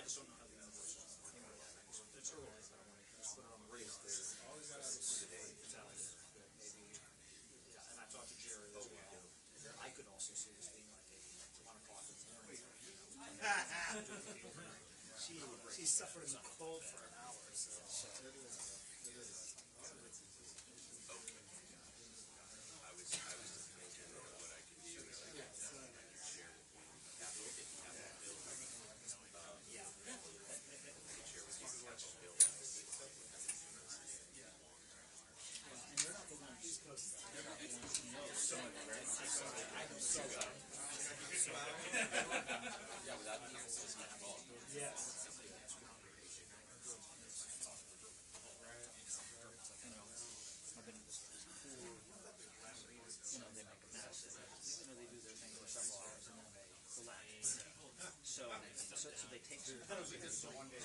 just don't know how the universe is. It's early. Let's put it on the race there. And I talked to Jerry as well. I could also see this being like a 1 o'clock in the morning. She suffered in the cold for an hour. So it is. So they take their one day.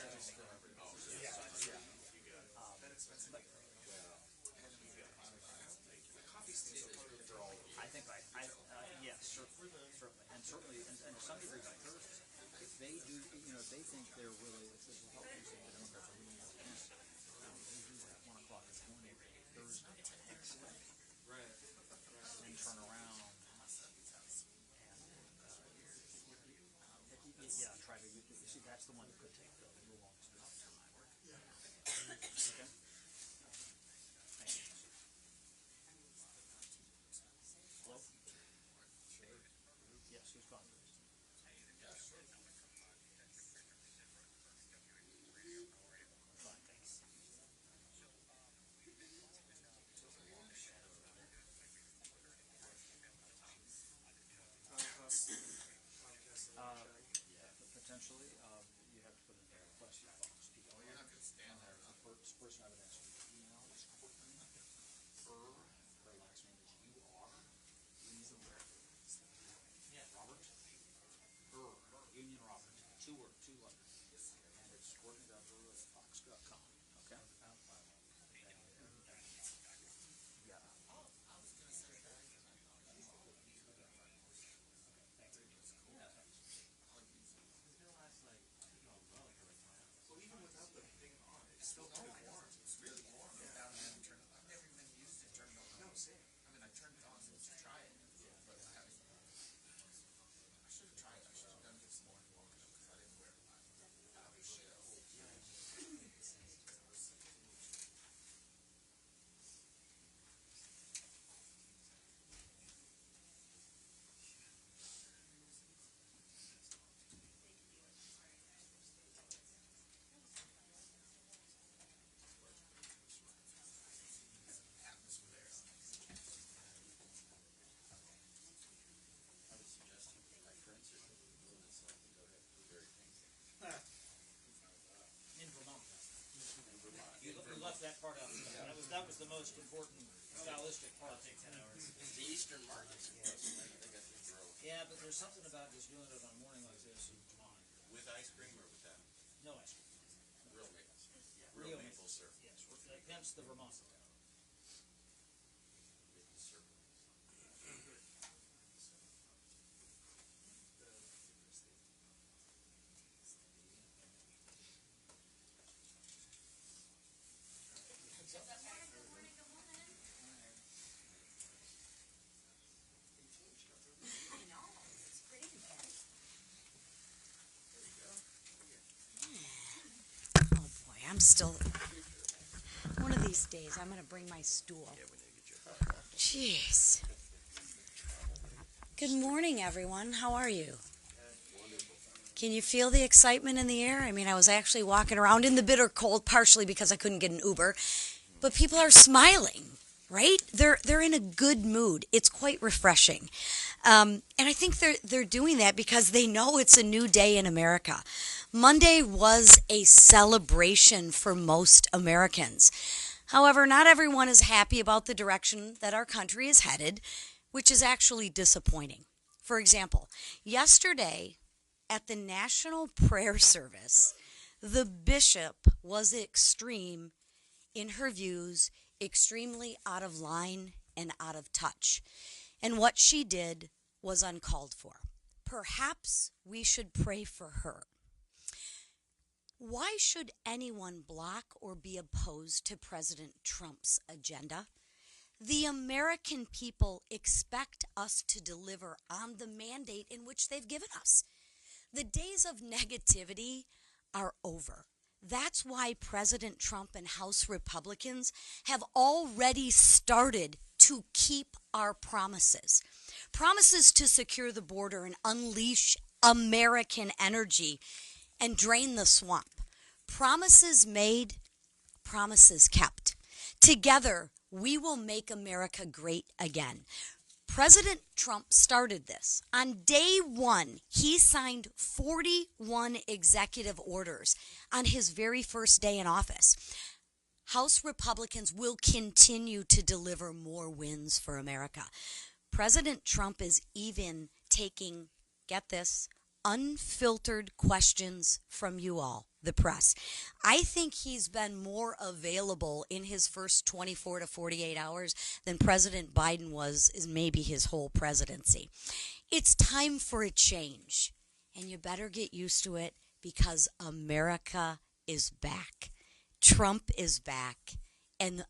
I think yes, certainly, and certainly, and to some degree, by Thursday, if they do, if they think they're really, if this will help you say the Democrats are really more against, they do that 1 o'clock in the morning Thursday, excellent, right, and turn around. Yeah, try to. You see, that's the one that could take the longest amount of time. Okay. Thank you. Hello. Yes, who's calling? Fine, thanks. Potentially, you have to put in a request box. Well, you're not going to stand there. The first person I would ask you to email is Courtney. Her last name is U-R. Yeah. Robert. Union Robert. Two letters. And it's Courtney.Hurd@fox.com. Okay? Yeah. Well, even without the thing on, it's still too warm. It's really warm. Yeah. I've never even used it. Turned it on. No, same. I mean, I turned it on to try it, but I haven't. I should have tried it. I should have done this morning walking up because I didn't wear it. You left that part out. That was the most important stylistic part. It'll take 10 hours. The Eastern markets. Yeah, but there's something about just doing it on a morning like this in Vermont. With ice cream or without? No ice cream. Real maple syrup. Yeah. Real maple syrup. Yes, hence the Vermont. I'm still, one of these days, I'm going to bring my stool. Jeez. Good morning, everyone. How are you? Can you feel the excitement in the air? I mean, I was actually walking around in the bitter cold, partially because I couldn't get an Uber, but people are smiling, right? They're in a good mood. It's quite refreshing. And I think they're doing that because they know it's a new day in America. Monday was a celebration for most Americans. However, not everyone is happy about the direction that our country is headed, which is actually disappointing. For example, yesterday at the National Prayer Service, the bishop was extreme in her views, extremely out of line and out of touch. And what she did was uncalled for. Perhaps we should pray for her. Why should anyone block or be opposed to President Trump's agenda? The American people expect us to deliver on the mandate in which they've given us. The days of negativity are over. That's why President Trump and House Republicans have already started to keep our promises. Promises to secure the border and unleash American energy and drain the swamp. Promises made, promises kept. Together, we will make America great again. President Trump started this. On day one, he signed 41 executive orders on his very first day in office. House Republicans will continue to deliver more wins for America. President Trump is even taking, get this, unfiltered questions from you all, the press. I think he's been more available in his first 24 to 48 hours than President Biden was in maybe his whole presidency. It's time for a change, and you better get used to it because America is back. Trump is back, and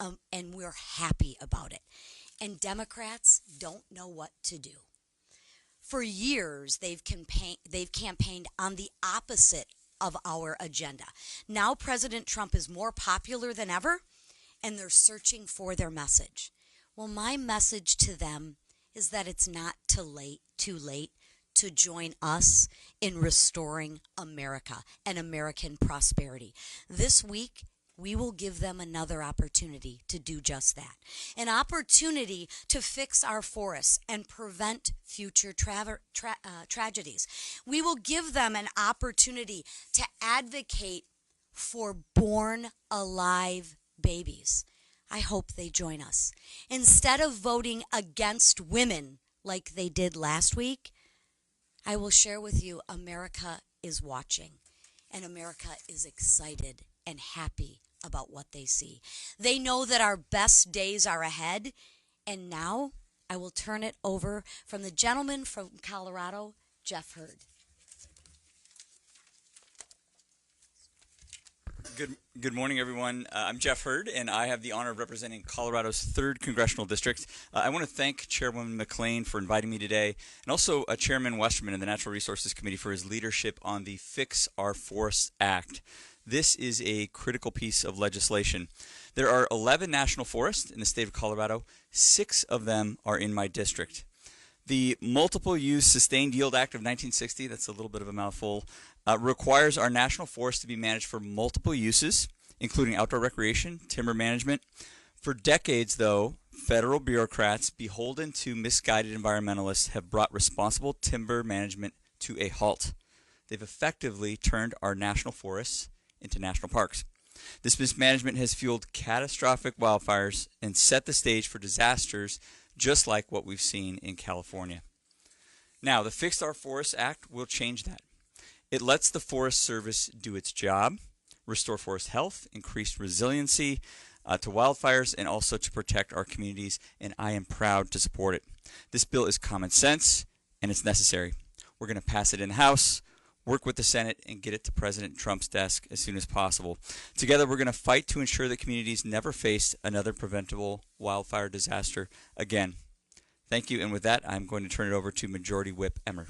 we're happy about it. And Democrats don't know what to do. For years, they've campaigned on the opposite of our agenda. Now President Trump is more popular than ever, and they're searching for their message. Well, my message to them is that it's not too late to join us in restoring America and American prosperity. This week, we will give them another opportunity to do just that. An opportunity to fix our forests and prevent future tragedies. We will give them an opportunity to advocate for born alive babies. I hope they join us. Instead of voting against women like they did last week, I will share with you America is watching, and America is excited and happy about what they see. They know that our best days are ahead, and now I will turn it over from the gentleman from Colorado, Jeff Hurd. Good morning, everyone. I'm Jeff Hurd, and I have the honor of representing Colorado's 3rd Congressional District. I want to thank Chairwoman McClain for inviting me today, and also Chairman Westerman of the Natural Resources Committee for his leadership on the Fix Our Forests Act. This is a critical piece of legislation. There are 11 national forests in the state of Colorado. 6 of them are in my district. The Multiple Use Sustained Yield Act of 1960, that's a little bit of a mouthful, requires our national forests to be managed for multiple uses, including outdoor recreation, timber management. For decades, though, federal bureaucrats beholden to misguided environmentalists have brought responsible timber management to a halt. They've effectively turned our national forests into national parks. This mismanagement has fueled catastrophic wildfires and set the stage for disasters just like what we've seen in California. Now, the Fix Our Forests Act will change that. It lets the Forest Service do its job, restore forest health, increase resiliency to wildfires, and also to protect our communities, and I am proud to support it. This bill is common sense, and it's necessary. We're going to pass it in the House, work with the Senate, and get it to President Trump's desk as soon as possible. Together, we're going to fight to ensure that communities never face another preventable wildfire disaster again. Thank you, and with that, I'm going to turn it over to Majority Whip Emmer.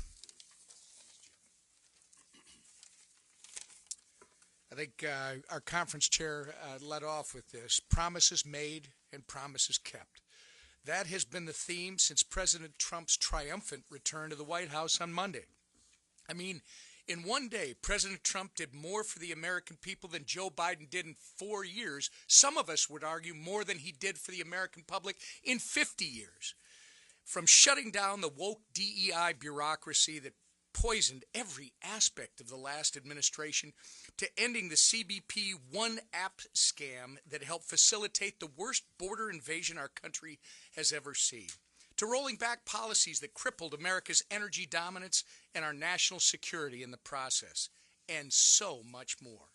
I think our conference chair led off with this: promises made and promises kept. That has been the theme since President Trump's triumphant return to the White House on Monday. I mean, in one day, President Trump did more for the American people than Joe Biden did in 4 years. Some of us would argue more than he did for the American public in 50 years. From shutting down the woke DEI bureaucracy that poisoned every aspect of the last administration, to ending the CBP One App scam that helped facilitate the worst border invasion our country has ever seen, to rolling back policies that crippled America's energy dominance and our national security in the process, and so much more.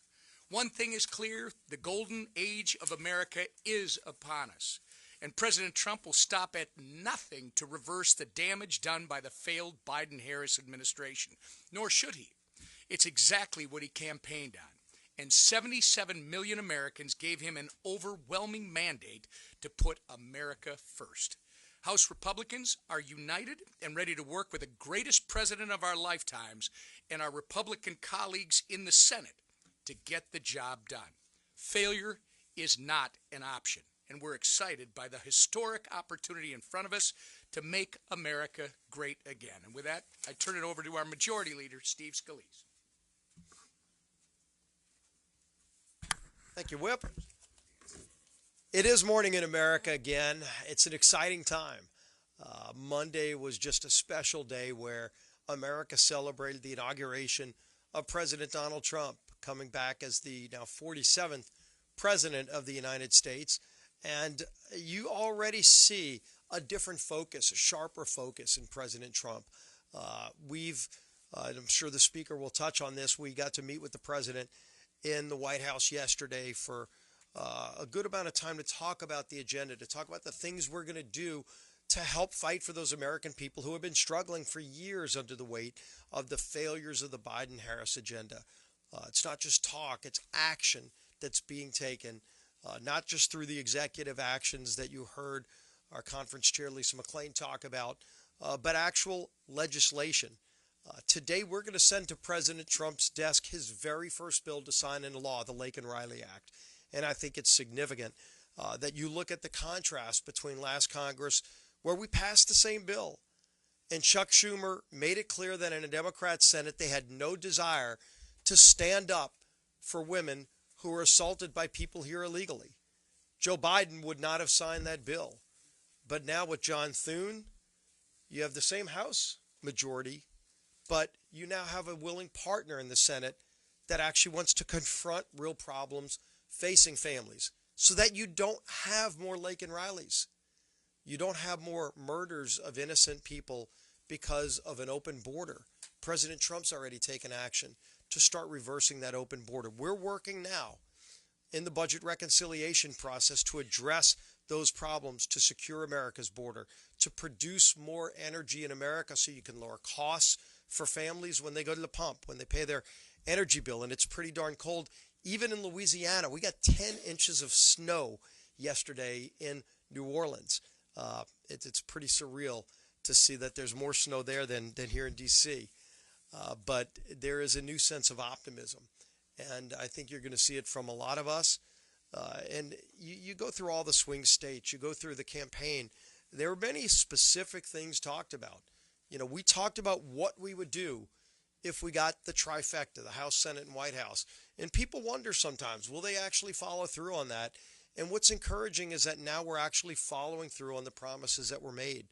One thing is clear, the golden age of America is upon us. And President Trump will stop at nothing to reverse the damage done by the failed Biden-Harris administration, nor should he. It's exactly what he campaigned on. And 77 million Americans gave him an overwhelming mandate to put America first. House Republicans are united and ready to work with the greatest president of our lifetimes and our Republican colleagues in the Senate to get the job done. Failure is not an option, and we're excited by the historic opportunity in front of us to make America great again. And with that, I turn it over to our Majority Leader, Steve Scalise. Thank you, Whip. It is morning in America again. It's an exciting time. Monday was just a special day where America celebrated the inauguration of President Donald Trump, coming back as the now 47th President of the United States. And you already see a different focus, a sharper focus in President Trump. I'm sure the Speaker will touch on this, we got to meet with the President in the White House yesterday for a good amount of time to talk about the agenda, to talk about the things we're going to do to help fight for those American people who have been struggling for years under the weight of the failures of the Biden-Harris agenda. It's not just talk, it's action that's being taken, not just through the executive actions that you heard our conference chair, Lisa McClain, talk about, but actual legislation. Today, we're going to send to President Trump's desk his very first bill to sign into law, the Lake and Riley Act. And I think it's significant that you look at the contrast between last Congress, where we passed the same bill, and Chuck Schumer made it clear that in a Democrat Senate, they had no desire to stand up for women who were assaulted by people here illegally. Joe Biden would not have signed that bill. But now with John Thune, you have the same House majority, but you now have a willing partner in the Senate that actually wants to confront real problems facing families so that you don't have more Lake and Rileys. You don't have more murders of innocent people because of an open border. President Trump's already taken action to start reversing that open border. We're working now in the budget reconciliation process to address those problems, to secure America's border, to produce more energy in America so you can lower costs for families when they go to the pump, when they pay their energy bill, and it's pretty darn cold. Even in Louisiana, we got 10 inches of snow yesterday in New Orleans. It's pretty surreal to see that there's more snow there than here in D.C. But there is a new sense of optimism, and I think you're going to see it from a lot of us. And you go through all the swing states, you go through the campaign. There were many specific things talked about. You know, we talked about what we would do if we got the trifecta, the House, Senate, and White House. And people wonder sometimes, will they actually follow through on that? And what's encouraging is that now we're actually following through on the promises that were made.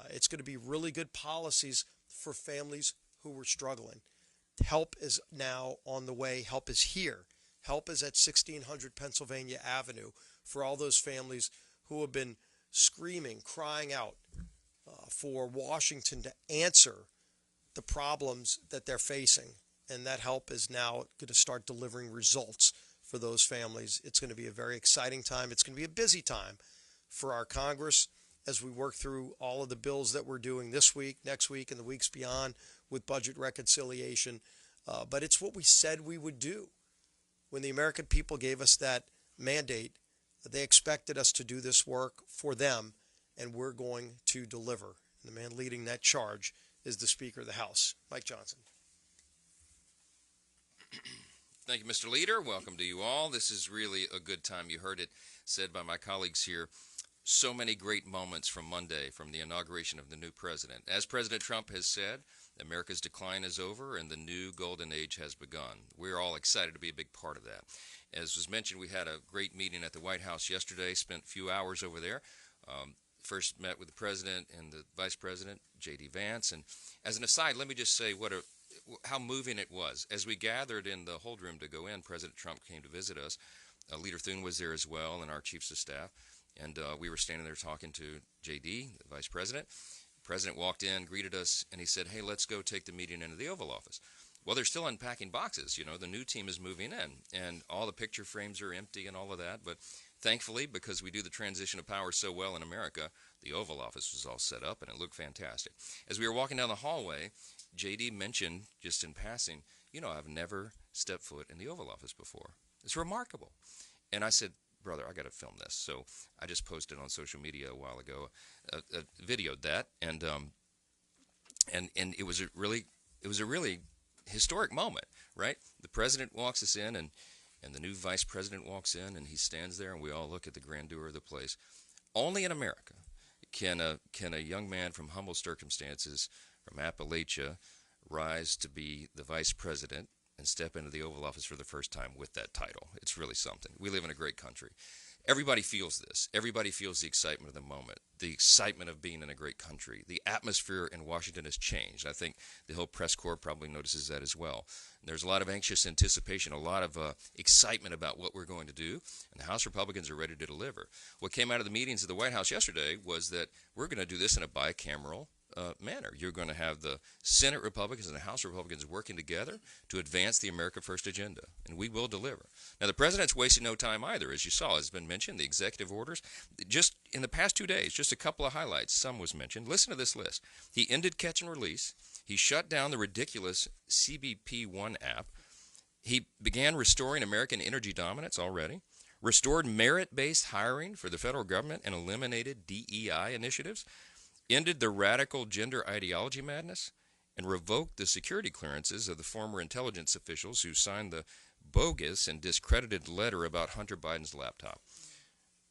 It's going to be really good policies for families who were struggling. Help is now on the way. Help is here. Help is at 1600 Pennsylvania Avenue for all those families who have been screaming, crying out for Washington to answer the problems that they're facing. And that help is now going to start delivering results for those families. It's going to be a very exciting time. It's going to be a busy time for our Congress as we work through all of the bills that we're doing this week, next week, and the weeks beyond with budget reconciliation. But it's what we said we would do. When the American people gave us that mandate, they expected us to do this work for them, and we're going to deliver. And the man leading that charge is the Speaker of the House, Mike Johnson. Thank you, Mr. Leader. Welcome to you all. This is really a good time. You heard it said by my colleagues here. So many great moments from Monday, from the inauguration of the new president. As President Trump has said, America's decline is over and the new golden age has begun. We're all excited to be a big part of that. As was mentioned, we had a great meeting at the White House yesterday, spent a few hours over there. First met with the President and the Vice President, J.D. Vance. And as an aside, let me just say how moving it was. As we gathered in the hold room to go in, President Trump came to visit us. Leader Thune was there as well, and our chiefs of staff. And we were standing there talking to J.D., the Vice President. The President walked in, greeted us, and he said, "Hey, let's go take the meeting into the Oval Office." Well, they're still unpacking boxes. You know, the new team is moving in, and all the picture frames are empty and all of that. But thankfully, because we do the transition of power so well in America, the Oval Office was all set up, and it looked fantastic. As we were walking down the hallway, J.D. mentioned, just in passing, you know, I've never stepped foot in the Oval Office before. It's remarkable. And I said, brother, I got to film this. So I just posted on social media a while ago, videoed that, and it was a really historic moment, right? The president walks us in, and the new vice president walks in, and he stands there, and we all look at the grandeur of the place. Only in America can a young man from humble circumstances from Appalachia rise to be the vice president and step into the Oval Office for the first time with that title. It's really something. We live in a great country. Everybody feels this. Everybody feels the excitement of the moment, the excitement of being in a great country. The atmosphere in Washington has changed. I think the Hill Press Corps probably notices that as well. There's a lot of anxious anticipation, a lot of excitement about what we're going to do, and the House Republicans are ready to deliver. What came out of the meetings at the White House yesterday was that we're going to do this in a bicameral manner. You're going to have the Senate Republicans and the House Republicans working together to advance the America First agenda, and we will deliver. Now, the president's wasting no time either, as you saw. It's been mentioned, the executive orders. Just in the past 2 days, just a couple of highlights. Some was mentioned. Listen to this list. He ended catch and release. He shut down the ridiculous CBP-1 app. He began restoring American energy dominance already, restored merit-based hiring for the federal government, and eliminated DEI initiatives, ended the radical gender ideology madness, and revoked the security clearances of the former intelligence officials who signed the bogus and discredited letter about Hunter Biden's laptop.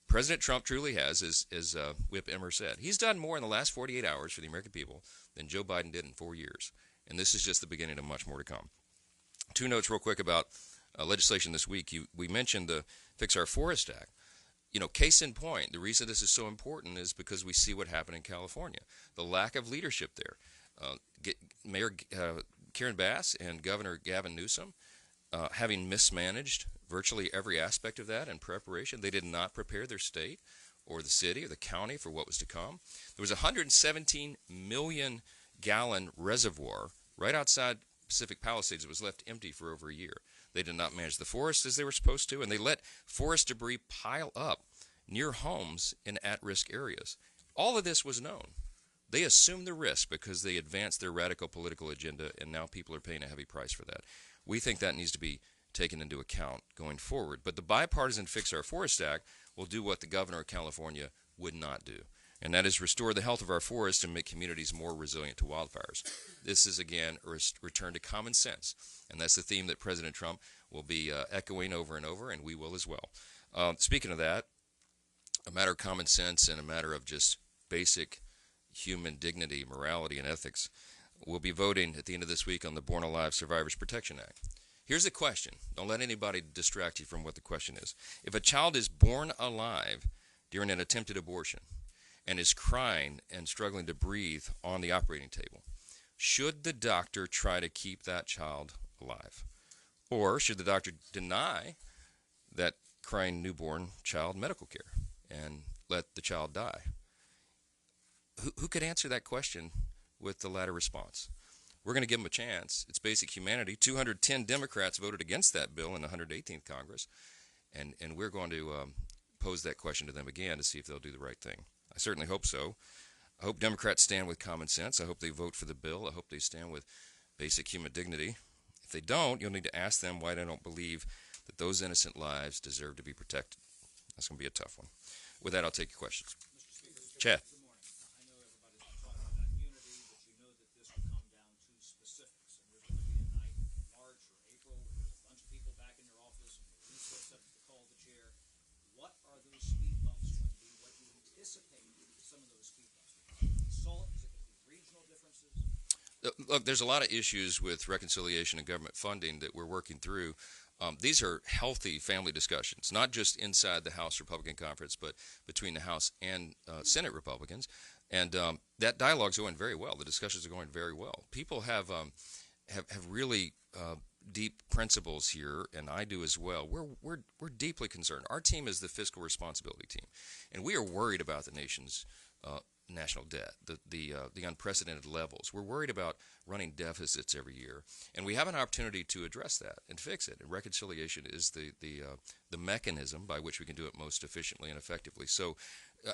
President Trump truly has, as Whip Emmer said, he's done more in the last 48 hours for the American people than Joe Biden did in 4 years. And this is just the beginning of much more to come. 2 notes real quick about legislation this week. We mentioned the Fix Our Forest Act. You know, case in point, the reason this is so important is because we see what happened in California. The lack of leadership there. Mayor Karen Bass and Governor Gavin Newsom having mismanaged virtually every aspect of that in preparation. They did not prepare their state or the city or the county for what was to come. There was a 117 million gallon reservoir right outside Pacific Palisades that was left empty for over a year. They did not manage the forest as they were supposed to, and they let forest debris pile up near homes in at-risk areas. All of this was known. They assumed the risk because they advanced their radical political agenda, and now people are paying a heavy price for that. We think that needs to be taken into account going forward. But the bipartisan Fix Our Forest Act will do what the governor of California would not do, and that is restore the health of our forests and make communities more resilient to wildfires. This is, again, a return to common sense, and that's the theme that President Trump will be echoing over and over, and we will as well. Speaking of that, a matter of common sense and a matter of just basic human dignity, morality, and ethics, we'll be voting at the end of this week on the Born Alive Survivors Protection Act. Here's the question. Don't let anybody distract you from what the question is. If a child is born alive during an attempted abortion and is crying and struggling to breathe on the operating table, should the doctor try to keep that child alive? Or should the doctor deny that crying newborn child medical care and let the child die? Who could answer that question with the latter response? We're going to give them a chance. It's basic humanity. 210 Democrats voted against that bill in the 118th Congress, and we're going to pose that question to them again to see if they'll do the right thing. I certainly hope so. I hope Democrats stand with common sense. I hope they vote for the bill. I hope they stand with basic human dignity. If they don't, you'll need to ask them why they don't believe that those innocent lives deserve to be protected. That's going to be a tough one. With that, I'll take your questions. Chad. Look, there's a lot of issues with reconciliation and government funding that we're working through. These are healthy family discussions, not just inside the House Republican Conference, but between the House and Senate Republicans. And that dialogue's going very well. The discussions are going very well. People have really deep principles here, and I do as well. We're deeply concerned. Our team is the fiscal responsibility team, and we are worried about the nation's national debt, the unprecedented levels. We're worried about running deficits every year, and we have an opportunity to address that and fix it. And reconciliation is the mechanism by which we can do it most efficiently and effectively. So,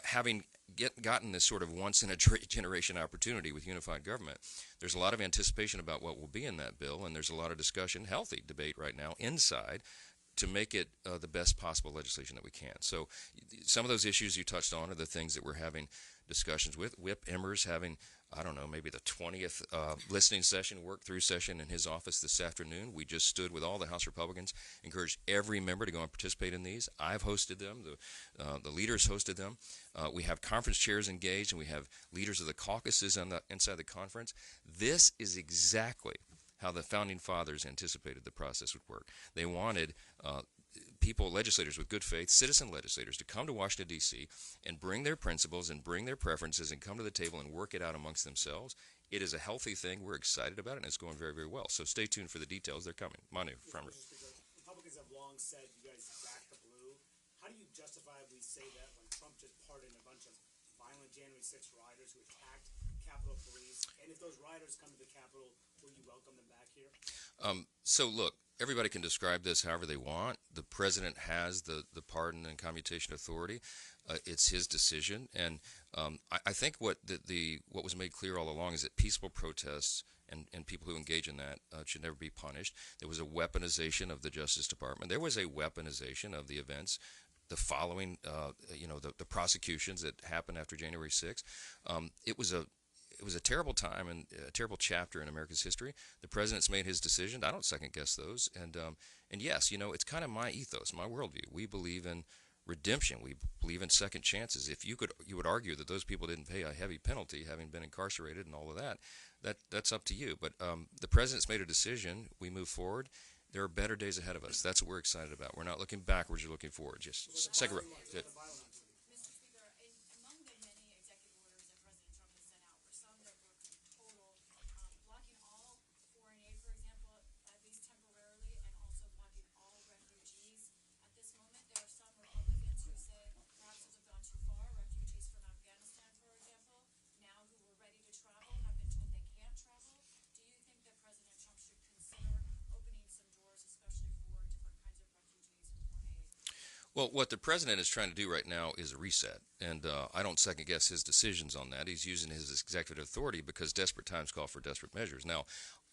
having gotten this sort of once-in-a-generation opportunity with unified government, there's a lot of anticipation about what will be in that bill, and there's a lot of discussion, healthy debate right now inside, to make it the best possible legislation that we can. So some of those issues you touched on are the things that we're having discussions with. Whip Emmer's having, I don't know, maybe the 20th listening session, work-through session in his office this afternoon. We just stood with all the House Republicans, encouraged every member to go and participate in these. I've hosted them. The leaders hosted them. We have conference chairs engaged, and we have leaders of the caucuses inside the conference. This is exactly how the Founding Fathers anticipated the process would work. They wanted legislators with good faith, citizen legislators, to come to Washington, D.C. and bring their principles and bring their preferences and come to the table and work it out amongst themselves. It is a healthy thing. We're excited about it, and it's going very, very well. So stay tuned for the details. They're coming. Manu, Farmer. Republicans have long said you guys back the blue. How do you justifiably say that when Trump just pardoned a bunch of violent January 6th rioters who attacked Capitol Police? And if those rioters come to the Capitol, will you welcome them back here? So look, everybody can describe this however they want. The president has the pardon and commutation authority. It's his decision, and I think what was made clear all along is that peaceful protests and people who engage in that should never be punished. There was a weaponization of the Justice Department. There was a weaponization of the events. The following, the prosecutions that happened after January 6th. It was a terrible time and a terrible chapter in America's history. The president's made his decision. I don't second guess those. And yes, it's kind of my ethos, my worldview. We believe in redemption. We believe in second chances. If you would argue that those people didn't pay a heavy penalty, having been incarcerated and all of that's up to you. But the president's made a decision. We move forward. There are better days ahead of us. That's what we're excited about. We're not looking backwards. We're looking forward. Just second row. Good. Well, what the president is trying to do right now is a reset, and I don't second-guess his decisions on that. He's using his executive authority because desperate times call for desperate measures. Now,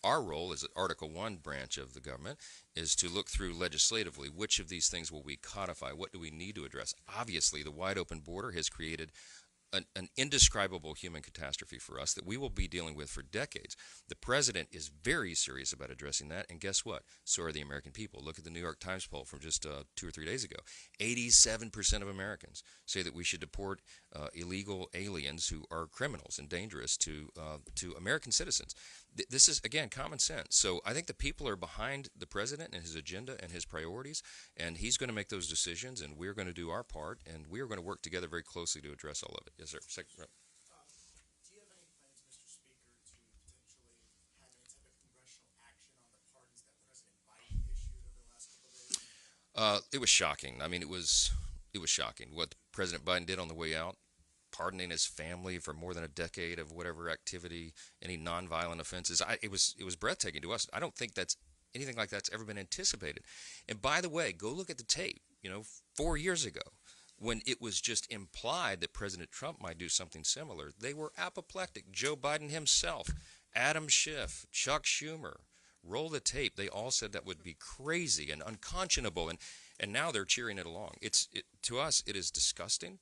our role as Article I branch of the government is to look through legislatively which of these things will we codify, what do we need to address. Obviously, the wide-open border has created an indescribable human catastrophe for us that we will be dealing with for decades. The president is very serious about addressing that, and guess what? So are the American people. Look at the New York Times poll from just 2 or 3 days ago. 87% of Americans say that we should deport illegal aliens who are criminals and dangerous to American citizens. This is, again, common sense. So I think the people are behind the president and his agenda and his priorities, and he's going to make those decisions, and we're going to do our part, and we are going to work together very closely to address all of it. Yes, sir. Second row. Do you have any plans, Mr. Speaker, to potentially have any type of congressional action on the pardons that President Biden issued over the last couple of days? It was shocking. I mean, it was shocking what President Biden did on the way out, pardoning his family for more than a decade of whatever activity, any nonviolent offenses. It was breathtaking to us. I don't think that's anything like that's ever been anticipated. And by the way, go look at the tape. 4 years ago, when it was just implied that President Trump might do something similar, they were apoplectic. Joe Biden himself, Adam Schiff, Chuck Schumer, roll the tape. They all said that would be crazy and unconscionable, and now they're cheering it along. To us, it is disgusting.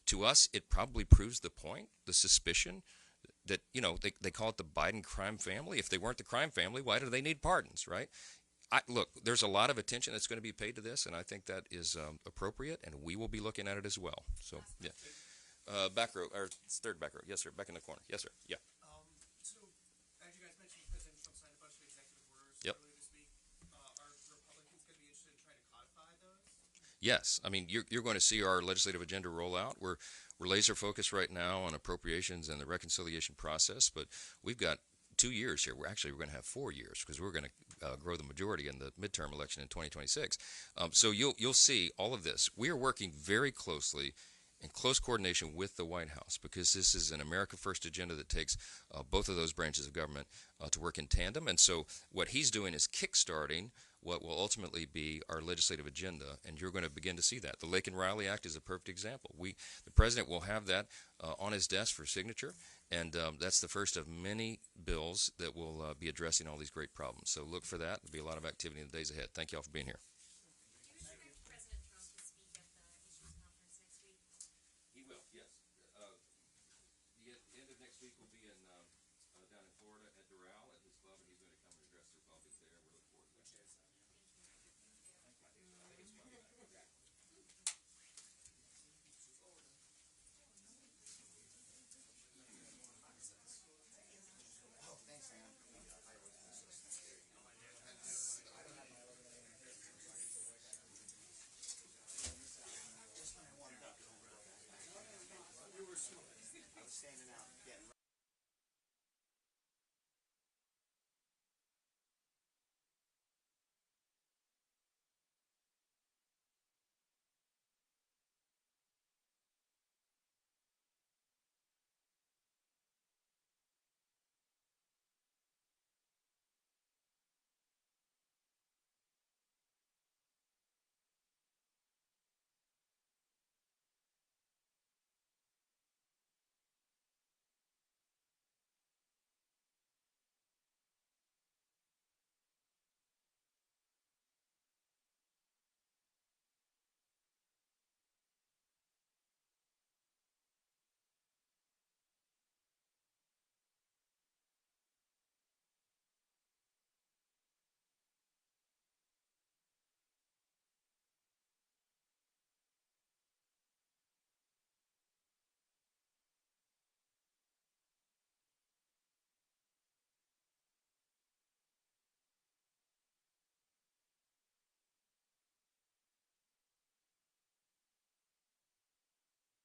To us, it probably proves the point, the suspicion that, they call it the Biden crime family. If they weren't the crime family, why do they need pardons, right? Look, there's a lot of attention that's going to be paid to this, and I think that is appropriate, and we will be looking at it as well. So, yeah. Back row, or third back row. Yes, sir. Back in the corner. Yes, sir. Yeah. So, as you guys mentioned, President Trump signed a bunch of executive orders Yep. earlier this week. Are Republicans going to be interested in trying to codify those? Yes, I mean you're going to see our legislative agenda roll out. We're laser focused right now on appropriations and the reconciliation process, but we've got 2 years here. We're going to have 4 years because we're going to grow the majority in the midterm election in 2026. So you'll see all of this. We are working very closely in close coordination with the White House, because this is an America First agenda that takes both of those branches of government to work in tandem. And so what he's doing is kickstarting what will ultimately be our legislative agenda, and you're going to begin to see that. The Lake and Riley Act is a perfect example. The president will have that on his desk for signature, and that's the first of many bills that will be addressing all these great problems. So look for that. There'll be a lot of activity in the days ahead. Thank you all for being here. He will, yes. The end of next week will be down in Florida at Doral at his club, and he's